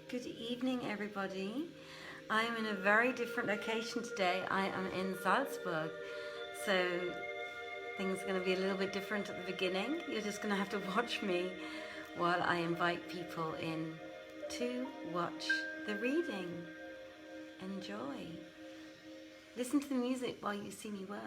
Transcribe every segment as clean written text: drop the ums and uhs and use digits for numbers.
Good evening, everybody. I am in a very different location today. I am in Salzburg, so things are going to be a little bit different at the beginning. You're just going to have to watch me while I invite people in to watch the reading. Enjoy. Listen to the music while you see me work.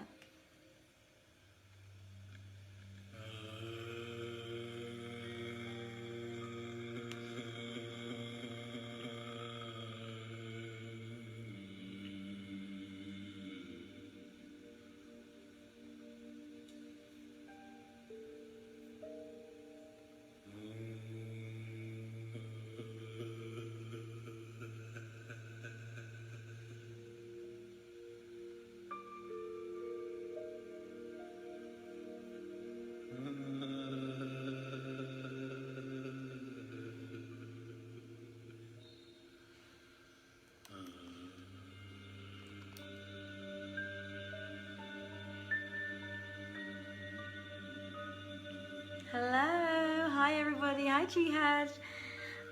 Hello, hi everybody, hi Jihad.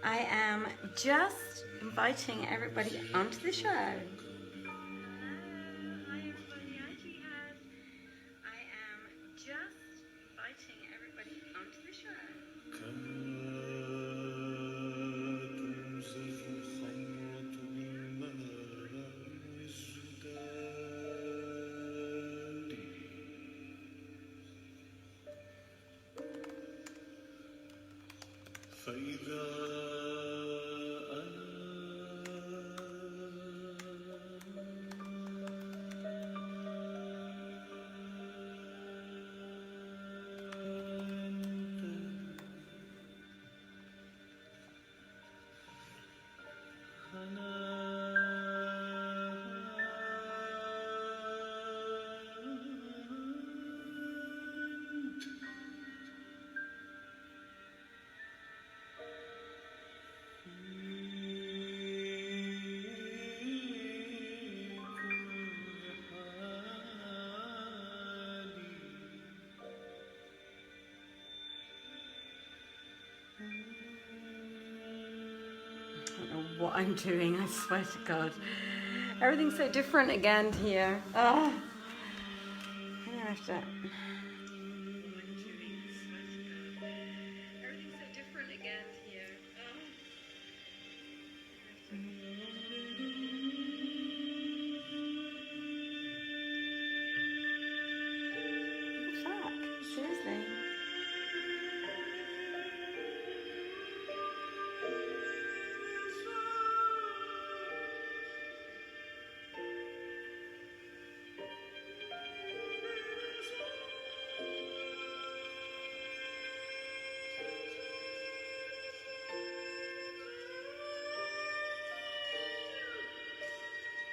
I am just inviting everybody onto the show. What I'm doing, I swear to God. Everything's so different again here. I'm gonna have to... Everything's so different again here. What the fuck? Seriously?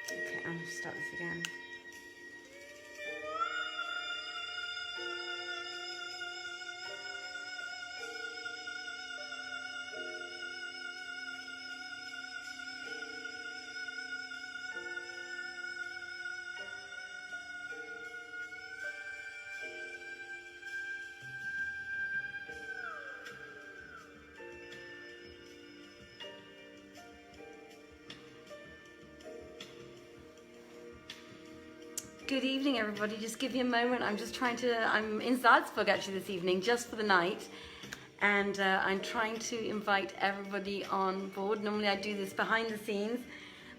Okay, I'm going to start this again. Good evening, everybody. Just give me a moment. I'm in Salzburg actually this evening, just for the night. And I'm trying to invite everybody on board. Normally I do this behind the scenes,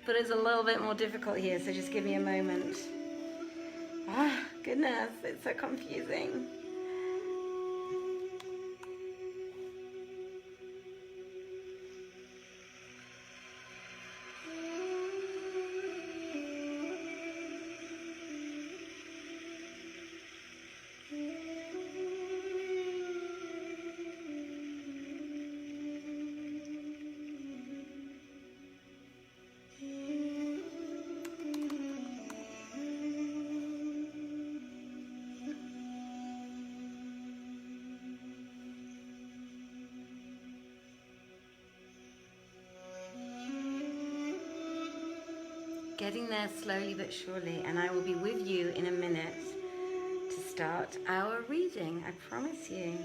but it's a little bit more difficult here, so just give me a moment. Ah, goodness, it's so confusing. Getting there slowly but surely, and I will be with you in a minute to start our reading, I promise you.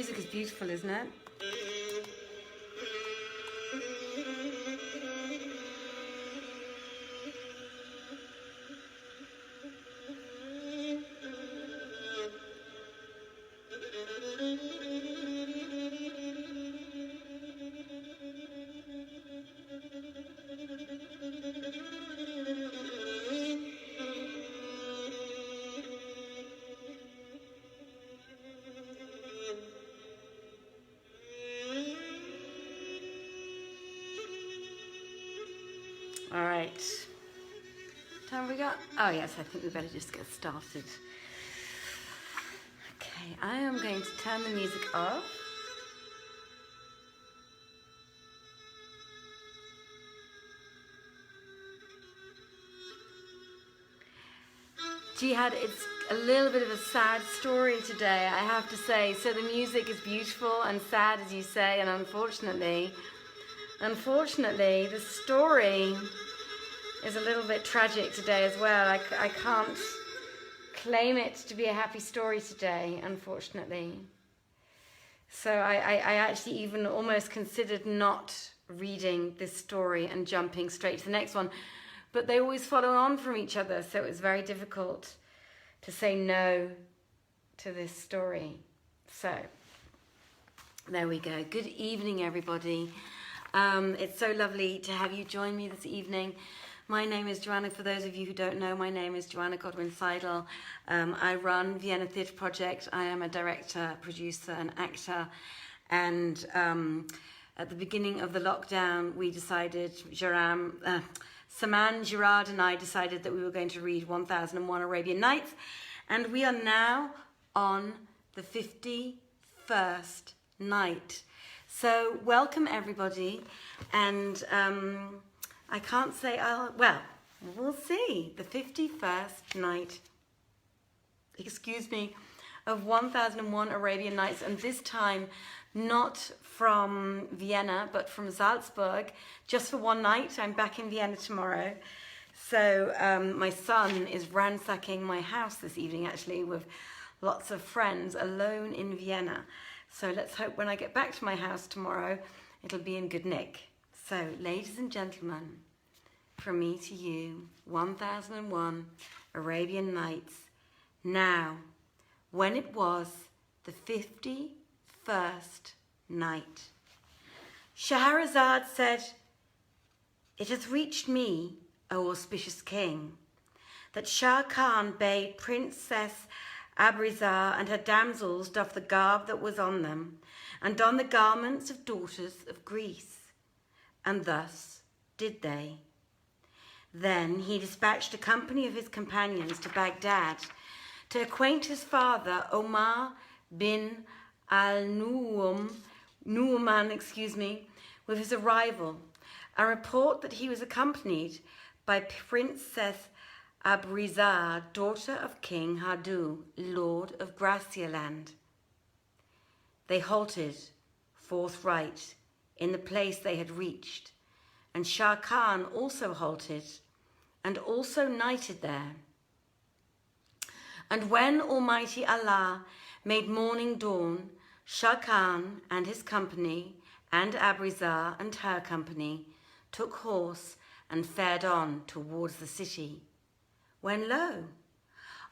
music is beautiful, isn't it? All right. Time have we got? Oh yes, I think we better just get started. Okay, I am going to turn the music off. Jihad, it's a little bit of a sad story today, I have to say. So the music is beautiful and sad, as you say, and unfortunately, the story is a little bit tragic today as well. I can't claim it to be a happy story today, unfortunately. So I actually even almost considered not reading this story and jumping straight to the next one. But they always follow on from each other, so it was very difficult to say no to this story. So there we go. Good evening, everybody. It's so lovely to have you join me this evening. My name is Joanna. For those of you who don't know, my name is Joanna Godwin Seidl. I run Vienna Theatre Project. I am a director, producer and actor. And at the beginning of the lockdown, we decided, Saman, Gerard and I decided that we were going to read 1001 Arabian Nights. And we are now on the 51st night. So welcome everybody. And I can't say well, we'll see. The 51st night, of 1001 Arabian Nights. And this time, not from Vienna, but from Salzburg, just for one night. I'm back in Vienna tomorrow. So my son is ransacking my house this evening, actually, with lots of friends, alone in Vienna. So let's hope when I get back to my house tomorrow, it'll be in good nick. So, ladies and gentlemen, from me to you, 1001 Arabian Nights. Now, when it was the 51st night, Shahrazad said, "It hath reached me, O auspicious king, that Shah Khan bade Princess Abrizar and her damsels doff the garb that was on them, and don the garments of daughters of Greece. And thus did they. Then he dispatched a company of his companions to Baghdad to acquaint his father, Omar bin al-Nu'man, with his arrival, and report that he was accompanied by Princess Abrizar, daughter of King Hadu, Lord of Gracialand. They halted forthright in the place they had reached, and Shah Khan also halted, and also nighted there. And when Almighty Allah made morning dawn, Shah Khan and his company, and Abrizar and her company, took horse and fared on towards the city. When lo,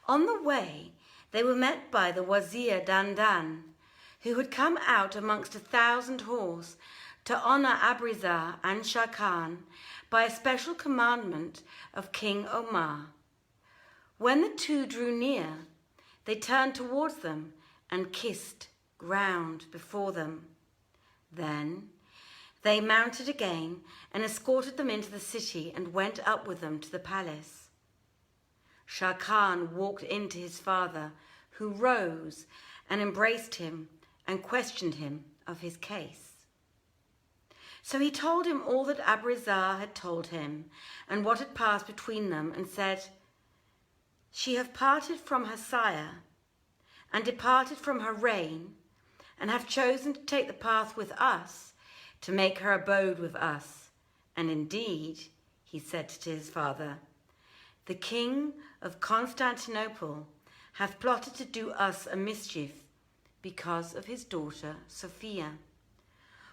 on the way they were met by the Wazir Dandan, who had come out amongst 1,000 horse to honour Abrizar and Shah Khan by a special commandment of King Omar. When the two drew near, they turned towards them and kissed ground before them. Then they mounted again and escorted them into the city and went up with them to the palace. Shah Khan walked in to his father, who rose and embraced him and questioned him of his case. So he told him all that Abrizar had told him and what had passed between them, and said, "She hath parted from her sire and departed from her reign, and hath chosen to take the path with us, to make her abode with us. And indeed," he said to his father, "the king of Constantinople hath plotted to do us a mischief, because of his daughter Sophia.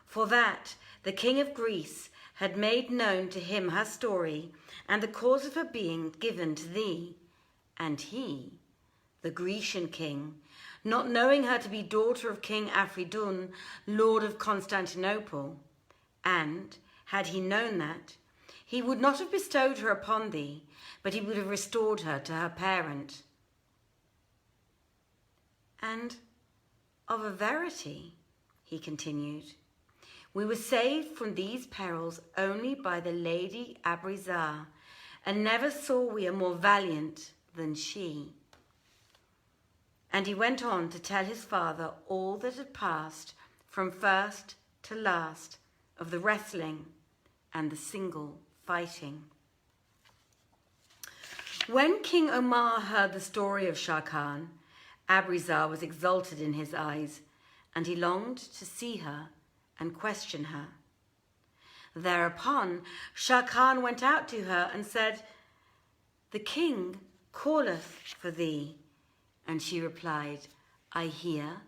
For that the king of Greece had made known to him her story and the cause of her being given to thee. And he, the Grecian king, not knowing her to be daughter of King Afridun, lord of Constantinople, and, had he known that, he would not have bestowed her upon thee, but he would have restored her to her parent. And of a verity, he continued, we were saved from these perils only by the Lady Abrizar, and never saw we a more valiant than she. And he went on to tell his father all that had passed from first to last of the wrestling and the single fighting. When King Omar heard the story of Shah Khan, Abrizar was exalted in his eyes, and he longed to see her and question her. Thereupon Shah Khan went out to her and said, the king calleth for thee. And she replied, I hear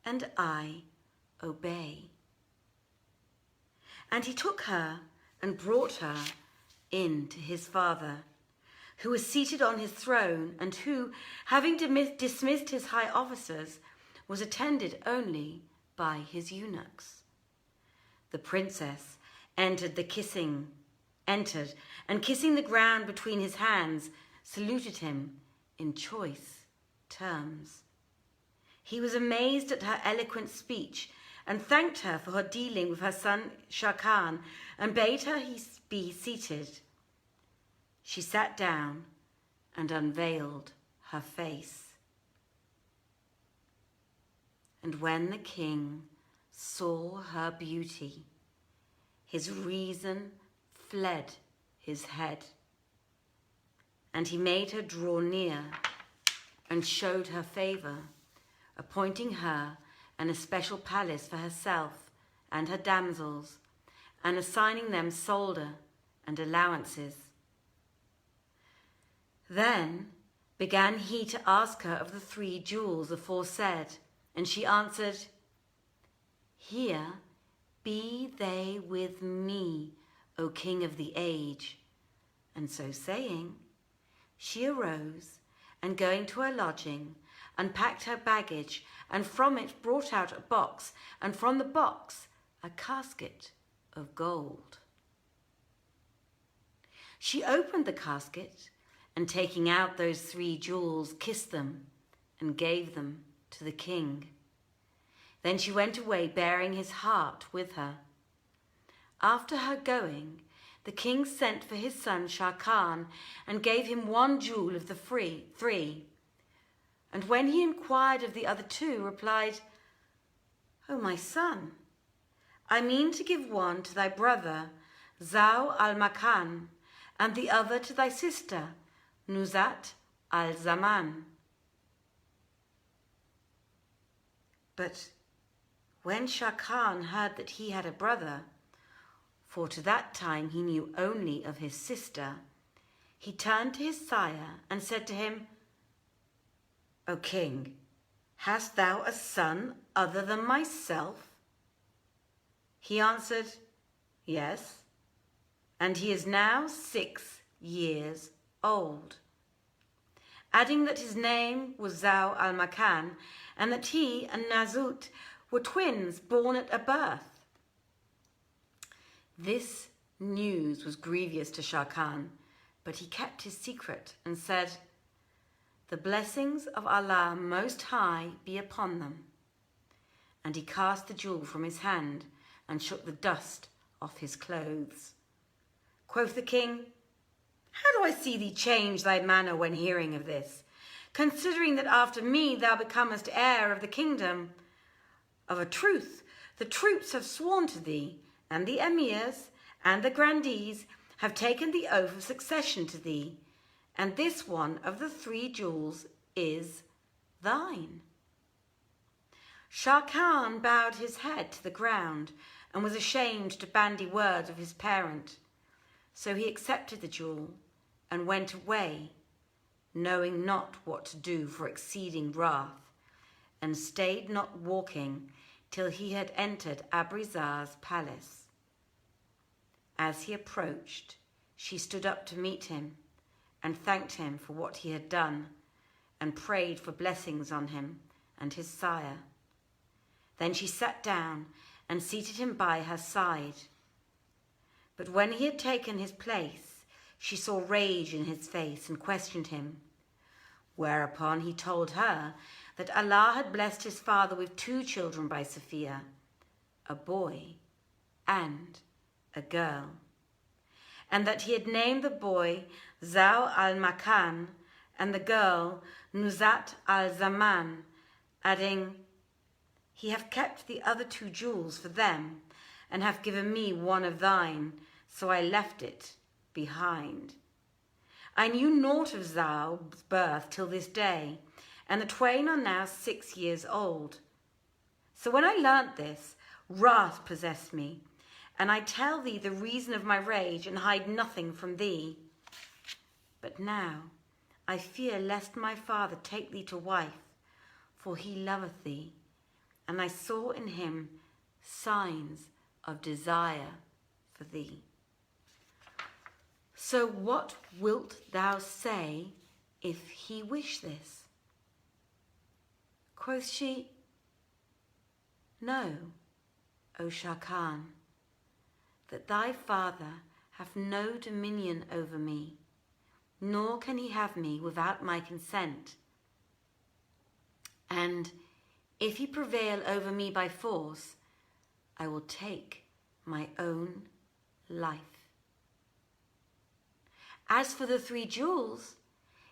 and I obey. And he took her and brought her in to his father, who was seated on his throne, and who, having dismissed his high officers, was attended only by his eunuchs. The princess entered, and kissing the ground between his hands, saluted him in choice terms. He was amazed at her eloquent speech, and thanked her for her dealing with her son Shah Khan, and bade her be seated. She sat down and unveiled her face. And when the king saw her beauty, his reason fled his head, and he made her draw near and showed her favour, appointing her an especial palace for herself and her damsels, and assigning them solder and allowances. Then began he to ask her of the 3 jewels aforesaid, and she answered, here be they with me, O king of the age. And so saying, she arose, and going to her lodging, unpacked her baggage, and from it brought out a box, and from the box a casket of gold. She opened the casket, and taking out those 3 jewels, kissed them, and gave them to the king. Then she went away, bearing his heart with her. After her going, the king sent for his son Shah Khan, and gave him 1 jewel of the 3. And when he inquired of the other 2, replied, O my son, I mean to give 1 to thy brother, Zau al-Makan, and the other to thy sister, Nuzat al-Zaman. But when Shah Khan heard that he had a brother, for to that time he knew only of his sister, he turned to his sire and said to him, O king, hast thou a son other than myself? He answered, yes, and he is now 6 years old, adding that his name was Zau al-Makan, and that he and Nazut were twins born at a birth. This news was grievous to Shah Khan, but he kept his secret and said, the blessings of Allah Most High be upon them. And he cast the jewel from his hand and shook the dust off his clothes. Quoth the king, how do I see thee change thy manner when hearing of this, considering that after me thou becomest heir of the kingdom? Of a truth, the troops have sworn to thee, and the emirs and the grandees have taken the oath of succession to thee, and this one of the 3 jewels is thine. Shah Khan bowed his head to the ground and was ashamed to bandy words of his parent. So he accepted the jewel and went away, knowing not what to do for exceeding wrath, and stayed not walking till he had entered Abrizar's palace. As he approached, she stood up to meet him and thanked him for what he had done and prayed for blessings on him and his sire. Then she sat down and seated him by her side. But when he had taken his place, she saw rage in his face and questioned him. Whereupon he told her that Allah had blessed his father with 2 children by Sophia, a boy and a girl, and that he had named the boy Zau al-Makan and the girl Nuzat al-Zaman, adding, "He hath kept the other 2 jewels for them, and hath given me one of thine, so I left it behind. I knew naught of Zau's birth till this day, and the twain are now 6 years old. So when I learnt this, wrath possessed me, and I tell thee the reason of my rage, and hide nothing from thee. But now I fear lest my father take thee to wife, for he loveth thee, and I saw in him signs of desire for thee. So what wilt thou say if he wish this?" Quoth she, "Know, O Shah Khan, that thy father hath no dominion over me, nor can he have me without my consent. And if he prevail over me by force, I will take my own life. As for the 3 jewels,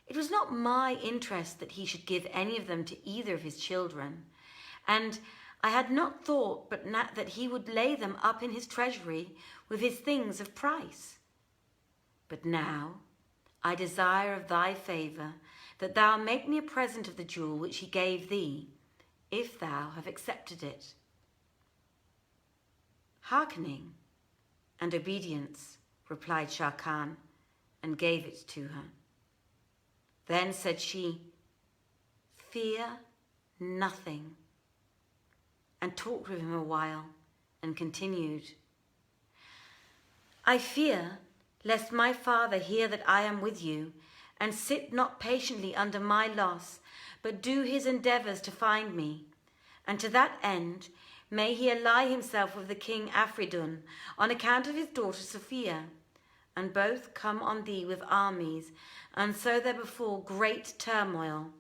it was not my interest that he should give any of them to either of his children, and I had not thought but that he would lay them up in his treasury with his things of price. But now I desire of thy favour that thou make me a present of the jewel which he gave thee, if thou have accepted it." "Hearkening and obedience," replied Shah Khan, and gave it to her. Then said she, "Fear nothing," and talked with him a while, and continued, "I fear lest my father hear that I am with you, and sit not patiently under my loss, but do his endeavours to find me. And to that end, may he ally himself with the king Afridun on account of his daughter Sophia, and both come on thee with armies, and so there befall great turmoil."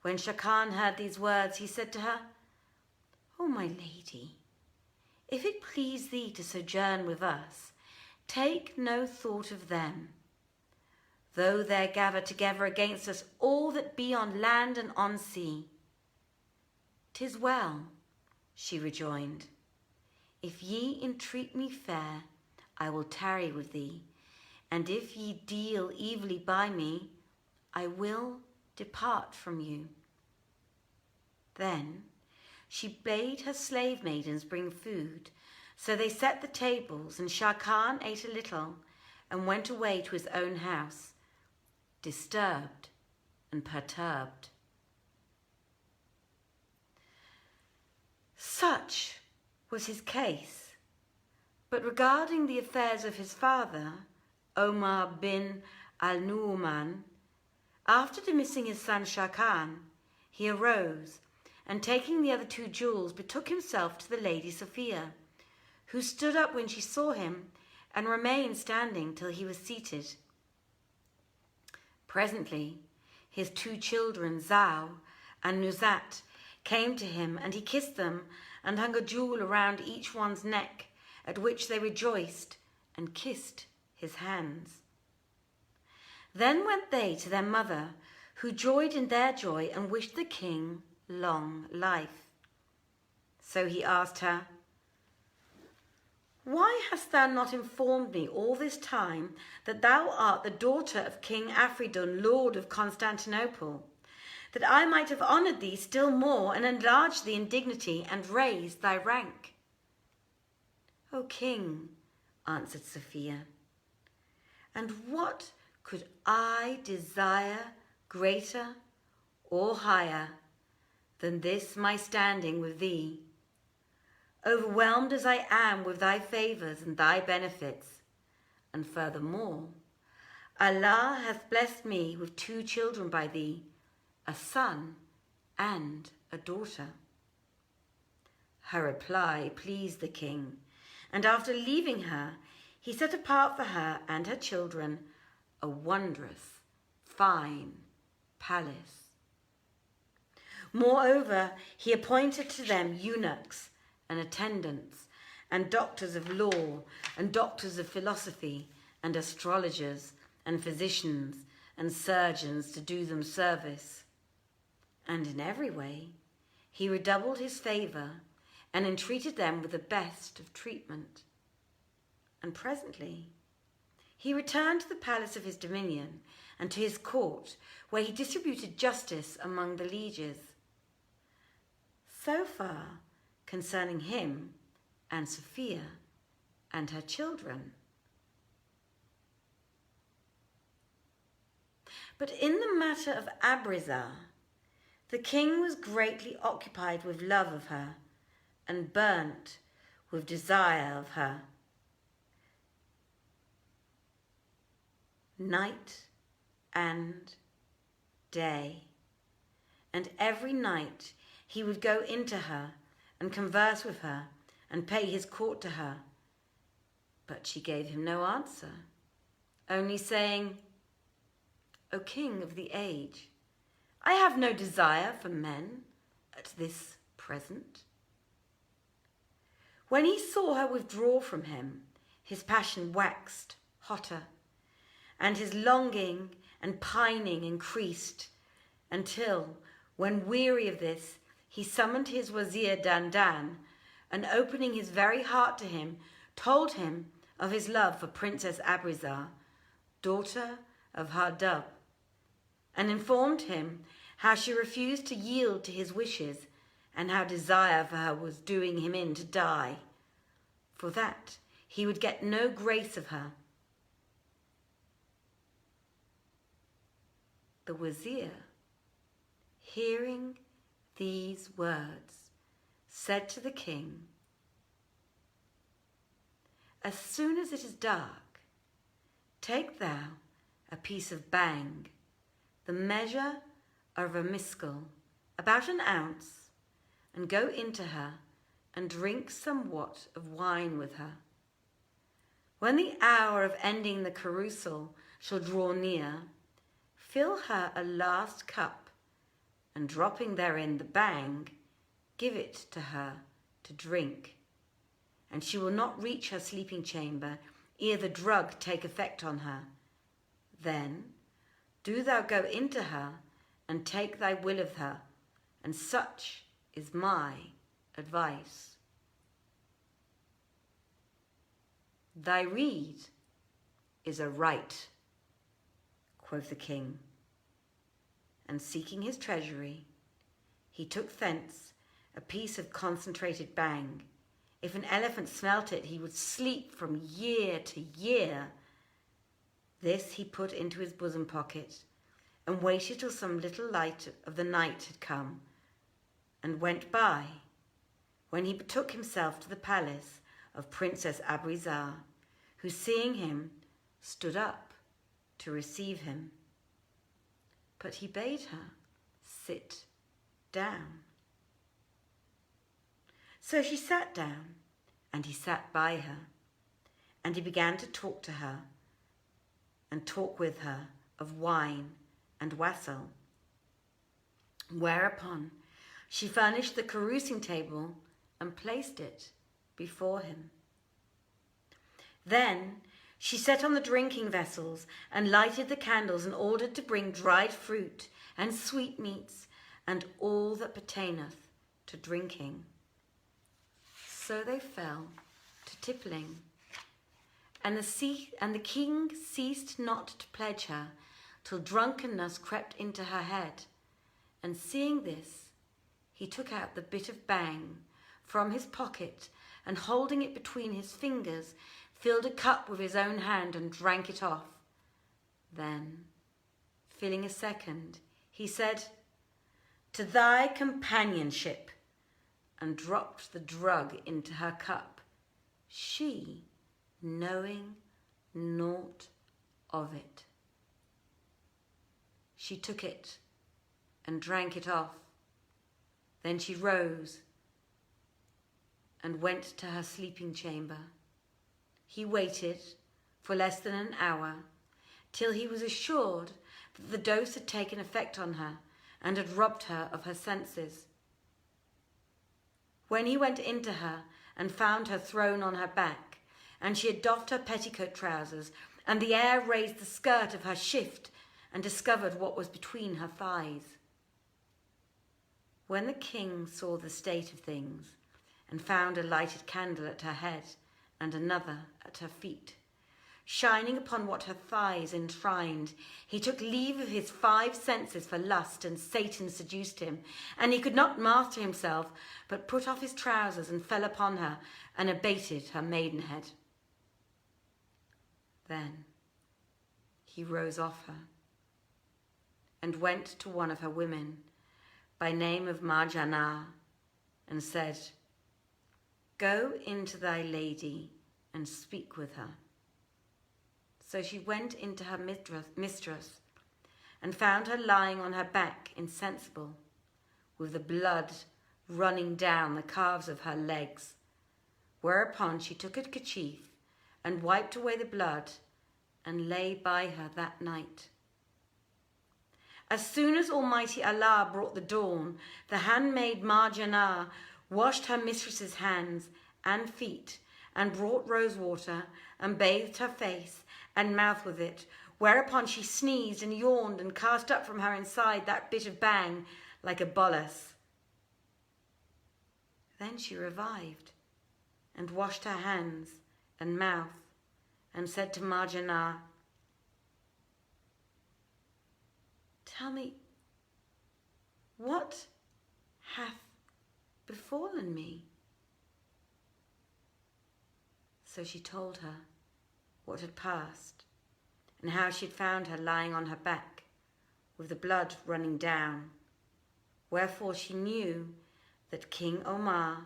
When Shah Khan heard these words, he said to her, "O my lady, if it please thee to sojourn with us, take no thought of them. Though there gather together against us all that be on land and on sea." "'Tis well," she rejoined. "If ye entreat me fair, I will tarry with thee, and if ye deal evilly by me, I will depart from you." Then she bade her slave maidens bring food, so they set the tables, and Shah Khan ate a little and went away to his own house, disturbed and perturbed. Such was his case. But regarding the affairs of his father, Omar bin al-Nu'man, after dismissing his son Shah Khan, he arose, and taking the other 2 jewels, betook himself to the lady Sophia, who stood up when she saw him, and remained standing till he was seated. Presently, his 2 children, Zau and Nuzat, came to him, and he kissed them, and hung a jewel around each one's neck, at which they rejoiced, and kissed his hands. Then went they to their mother, who joyed in their joy, and wished the king long life. So he asked her, "Why hast thou not informed me all this time that thou art the daughter of King Afridun, Lord of Constantinople, that I might have honoured thee still more, and enlarged thee in dignity, and raised thy rank?" "O king," answered Sophia, "and what could I desire greater or higher than this my standing with thee. Overwhelmed as I am with thy favours and thy benefits, and furthermore, Allah hath blessed me with 2 children by thee, a son and a daughter. Her reply pleased the king, and after leaving her, he set apart for her and her children a wondrous, fine palace. Moreover, he appointed to them eunuchs and attendants, and doctors of law, and doctors of philosophy, and astrologers, and physicians, and surgeons to do them service. And in every way he redoubled his favour, and entreated them with the best of treatment. And presently he returned to the palace of his dominion, and to his court, where he distributed justice among the lieges. So far concerning him and Sophia and her children. But in the matter of Abrizar, the king was greatly occupied with love of her, and burnt with desire of her. Night and day, and every night he would go into her and converse with her and pay his court to her. But she gave him no answer, only saying, O king of the age, I have no desire for men at this present. When he saw her withdraw from him, his passion waxed hotter, and his longing and pining increased, until, when weary of this, he summoned his wazir Dandan, and opening his very heart to him, told him of his love for Princess Abrizar, daughter of Hardub, and informed him how she refused to yield to his wishes, and how desire for her was doing him in to die, for that he would get no grace of her. The wazir, hearing these words, said to the king, As soon as it is dark, take thou a piece of bang, the measure of a miskel, about an ounce, and go into her and drink somewhat of wine with her. When the hour of ending the carousal shall draw near, fill her a last cup, and dropping therein the bang, give it to her to drink, and she will not reach her sleeping chamber ere the drug take effect on her. Then do thou go into her and take thy will of her, and such is my advice. Thy rede is a right, quoth the king. And seeking his treasury, he took thence a piece of concentrated bang. If an elephant smelt it, he would sleep from year to year. This he put into his bosom pocket, and waited till some little light of the night had come, and went by, when he betook himself to the palace of Princess Abrizar, who, seeing him, stood up to receive him. But he bade her sit down. So she sat down, and he sat by her, and he began to talk to her, and talk with her of wine and wassail. Whereupon she furnished the carousing table and placed it before him. Then she set on the drinking vessels and lighted the candles, and ordered to bring dried fruit and sweetmeats and all that pertaineth to drinking. So they fell to tippling, and the king ceased not to pledge her, till drunkenness crept into her head. And seeing this, he took out the bit of bang from his pocket, and holding it between his fingers, filled a cup with his own hand and drank it off. Then, filling a second, he said, to thy companionship, and dropped the drug into her cup, she knowing naught of it. She took it and drank it off. Then she rose and went to her sleeping chamber. He waited for less than an hour till he was assured that the dose had taken effect on her and had robbed her of her senses. When he went into her and found her thrown on her back, and she had doffed her petticoat trousers, and the air raised the skirt of her shift and discovered what was between her thighs. When the king saw the state of things, and found a lighted candle at her head and another at her feet, shining upon what her thighs enshrined, he took leave of his 5 senses for lust, and Satan seduced him, and he could not master himself, but put off his trousers and fell upon her, and abated her maidenhead. Then he rose off her, and went to one of her women, by name of Marjana, and said, "Go into thy lady and speak with her." So she went into her mistress and found her lying on her back insensible, with the blood running down the calves of her legs. Whereupon she took a kerchief and wiped away the blood, and lay by her that night. As soon as Almighty Allah brought the dawn, the handmaid Marjana washed her mistress's hands and feet, and brought rose water, and bathed her face and mouth with it, whereupon she sneezed and yawned, and cast up from her inside that bit of bang like a bolus. Then she revived, and washed her hands and mouth, and said to Marjana, "Tell me, what hath befallen me?" So she told her what had passed, and how she had found her lying on her back, with the blood running down. Wherefore she knew that King Omar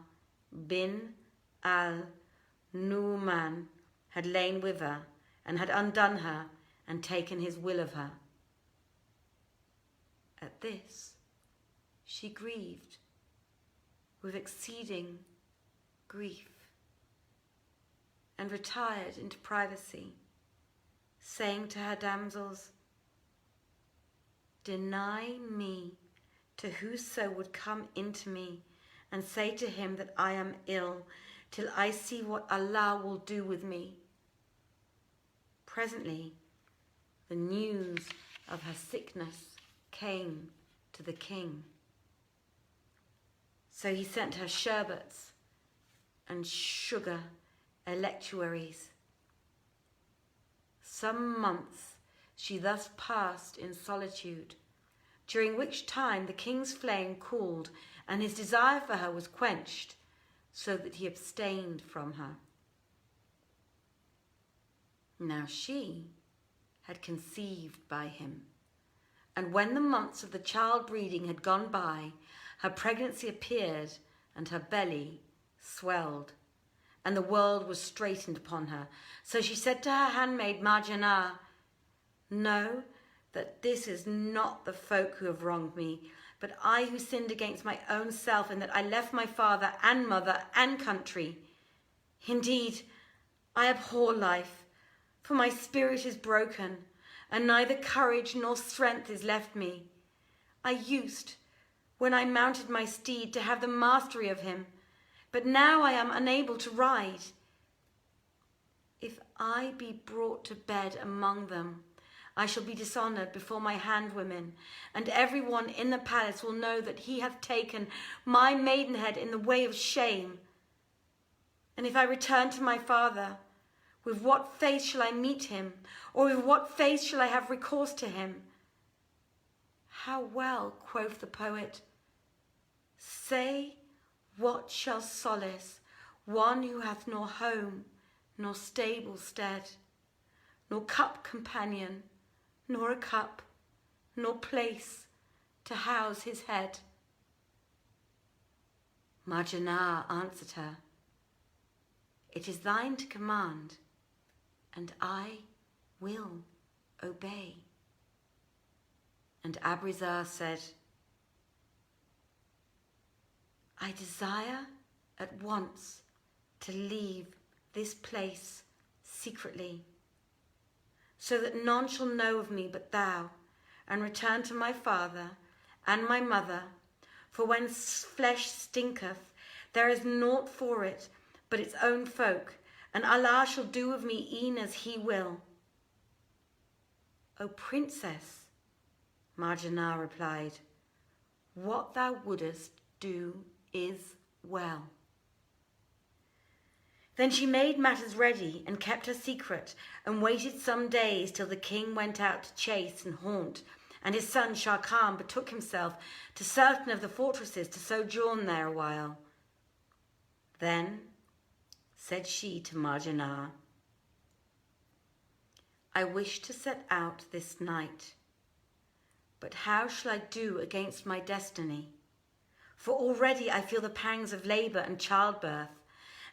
bin al-Nu'man had lain with her, and had undone her, and taken his will of her. At this she grieved with exceeding grief, and retired into privacy, saying to her damsels, "Deny me to whoso would come into me, and say to him that I am ill, till I see what Allah will do with me." Presently the news of her sickness came to the king. So he sent her sherbets and sugar electuaries. Some months she thus passed in solitude, during which time the king's flame cooled, and his desire for her was quenched, so that he abstained from her. Now she had conceived by him, and when the months of the child breeding had gone by, her pregnancy appeared, and her belly swelled, and the world was straitened upon her. So she said to her handmaid Marjana, "Know that this is not the folk who have wronged me, but I who sinned against my own self, in that I left my father and mother and country. Indeed, I abhor life, for my spirit is broken, and neither courage nor strength is left me. I used, when I mounted my steed, to have the mastery of him, but now I am unable to ride. If I be brought to bed among them, I shall be dishonoured before my handwomen, and everyone in the palace will know that he hath taken my maidenhead in the way of shame. And if I return to my father, with what face shall I meet him, or with what face shall I have recourse to him?" How well, quoth the poet, "Say, what shall solace one who hath nor home, nor stable stead, nor cup companion, nor a cup, nor place to house his head?" Marjana answered her, "It is thine to command, and I will obey." And Abrizar said, "I desire at once to leave this place secretly, so that none shall know of me but thou, and return to my father and my mother. For when flesh stinketh, there is naught for it but its own folk, and Allah shall do with me e'en as he will." "O princess," Marjana replied, "what thou wouldest do is well." Then she made matters ready and kept her secret, and waited some days till the king went out to chase and haunt, and his son Shah Khan betook himself to certain of the fortresses to sojourn there a while. Then said she to Marjana, "I wish to set out this night, but how shall I do against my destiny? For already I feel the pangs of labour and childbirth,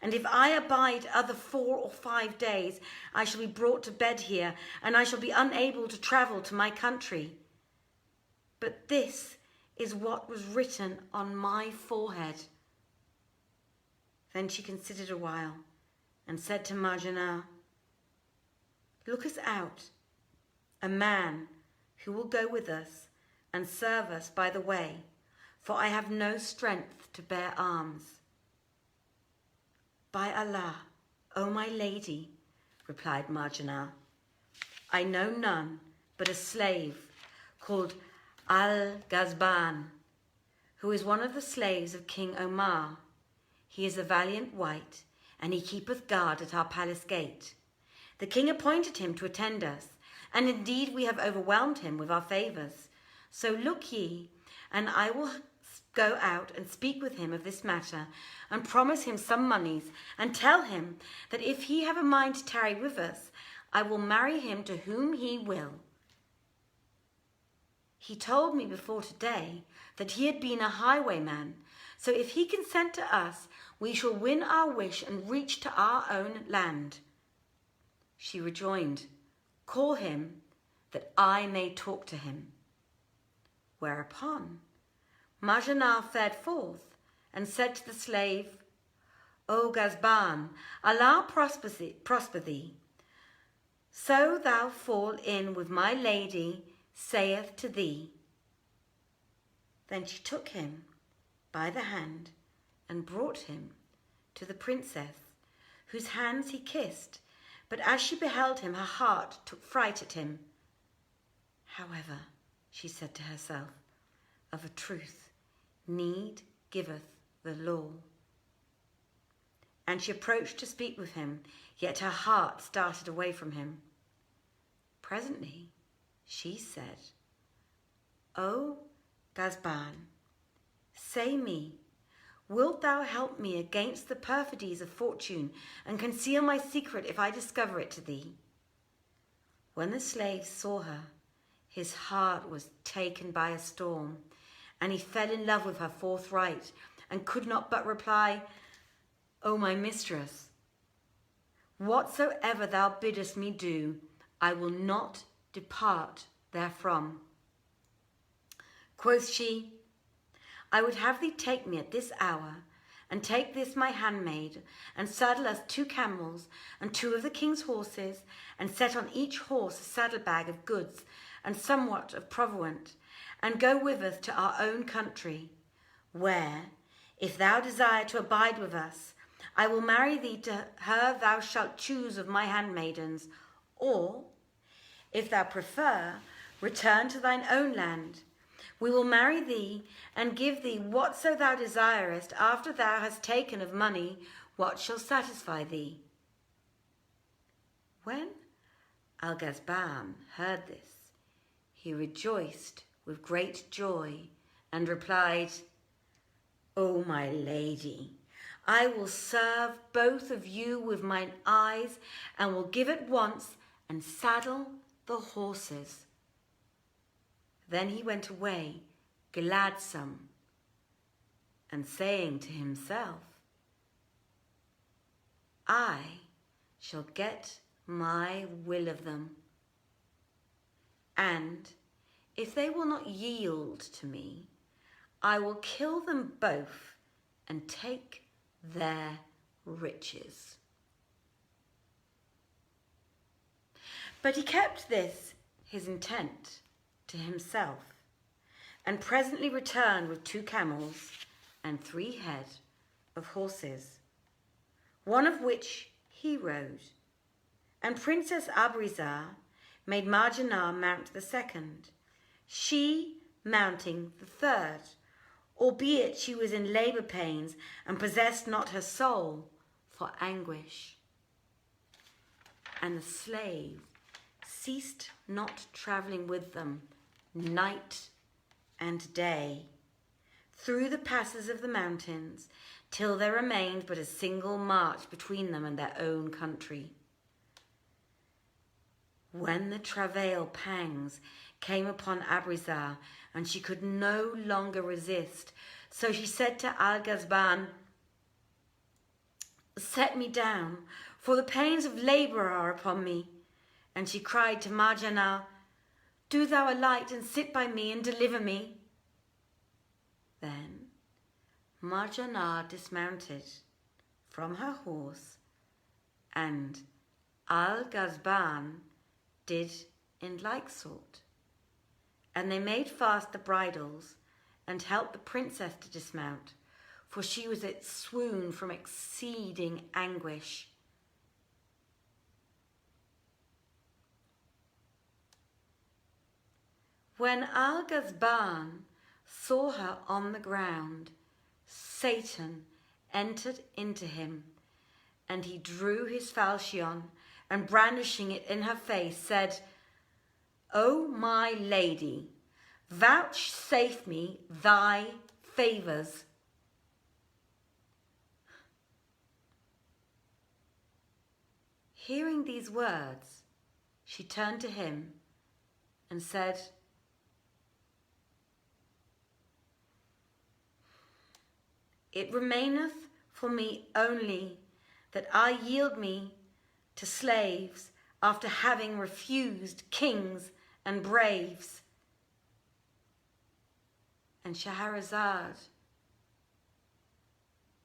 and if I abide other 4 or 5 days, I shall be brought to bed here, and I shall be unable to travel to my country. But this is what was written on my forehead." Then she considered a while, and said to Marjana, "Look us out a man who will go with us and serve us by the way, for I have no strength to bear arms." "By Allah, O my lady," replied Marjana, "I know none but a slave called Al-Ghazban, who is one of the slaves of King Omar. He is a valiant wight, and he keepeth guard at our palace gate. The king appointed him to attend us, and indeed we have overwhelmed him with our favours. So look ye, and I will go out and speak with him of this matter, and promise him some monies, and tell him that if he have a mind to tarry with us, I will marry him to whom he will. He told me before today that he had been a highwayman, so if he consent to us, we shall win our wish and reach to our own land." She rejoined, "Call him, that I may talk to him." Whereupon Marjana fared forth and said to the slave, "O Ghazban, Allah prosper thee. So thou fall in with my lady saith to thee." Then she took him by the hand and brought him to the princess, whose hands he kissed. But as she beheld him, her heart took fright at him. "However," she said to herself, "of a truth, need giveth the law." And she approached to speak with him, yet her heart started away from him. Presently she said, "O Ghazban, say me, wilt thou help me against the perfidies of fortune, and conceal my secret if I discover it to thee?" When the slave saw her, his heart was taken by a storm, and he fell in love with her forthright, and could not but reply, "O my mistress, whatsoever thou biddest me do, I will not depart therefrom." Quoth she, "I would have thee take me at this hour, and take this my handmaid, and saddle us 2 camels and 2 of the king's horses, and set on each horse a saddlebag of goods and somewhat of provaunt, and go with us to our own country, where, if thou desire to abide with us, I will marry thee to her thou shalt choose of my handmaidens, or, if thou prefer, return to thine own land. We will marry thee, and give thee whatso thou desirest, after thou hast taken of money what shall satisfy thee." When Al-Ghazban heard this, he rejoiced with great joy, and replied, "O my lady, I will serve both of you with mine eyes, and will give at once and saddle the horses." Then he went away gladsome, and saying to himself, I shall get my will of them, and if they will not yield to me, I will kill them both and take their riches. But he kept this, his intent, to himself, and presently returned with 2 camels and 3 head of horses, one of which he rode. And Princess Abrizar made Marjanah mount the 2nd, she mounting the 3rd, albeit she was in labour pains and possessed not her soul for anguish. And the slave ceased not travelling with them night and day through the passes of the mountains, till there remained but a single march between them and their own country. When the travail pangs came upon Abrizar, and she could no longer resist, so she said to Al-Ghazban, set me down, for the pains of labour are upon me. And she cried to Marjanah, do thou alight and sit by me and deliver me. Then Marjanah dismounted from her horse, and Al-Ghazban did in like sort. And they made fast the bridles and helped the princess to dismount, for she was at swoon from exceeding anguish. When Al-Ghazban saw her on the ground, Satan entered into him, and he drew his falchion, and brandishing it in her face, said, O my lady, vouchsafe me thy favours. Hearing these words, she turned to him and said, it remaineth for me only that I yield me to slaves after having refused kings and braves. And Shahrazad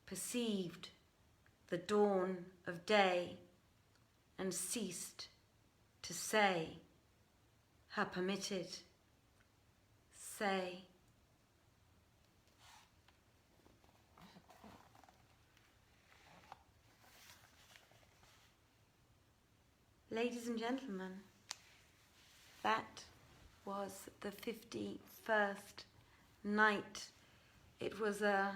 perceived the dawn of day and ceased to say her permitted say. Ladies and gentlemen, that was the 51st night. It was a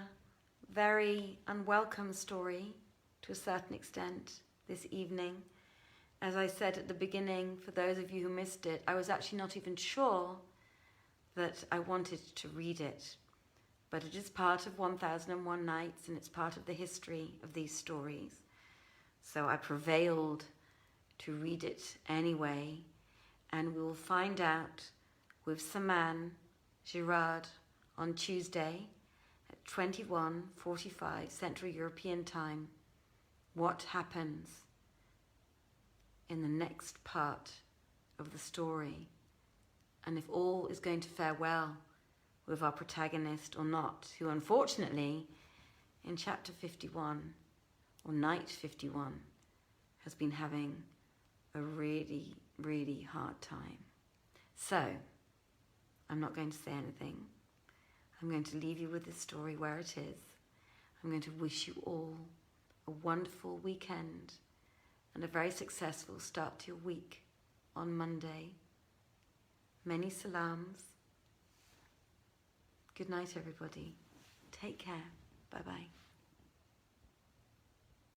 very unwelcome story to a certain extent this evening. As I said at the beginning, for those of you who missed it, I was actually not even sure that I wanted to read it. But it is part of 1001 Nights, and it's part of the history of these stories. So I prevailed to read it anyway, and we will find out with Saman Girard on Tuesday at 21:45 Central European Time what happens in the next part of the story, and if all is going to fare well with our protagonist or not, who unfortunately in chapter 51 or night 51 has been having a really, really hard time. So, I'm not going to say anything. I'm going to leave you with this story where it is. I'm going to wish you all a wonderful weekend and a very successful start to your week on Monday. Many salams. Good night, everybody. Take care. Bye-bye.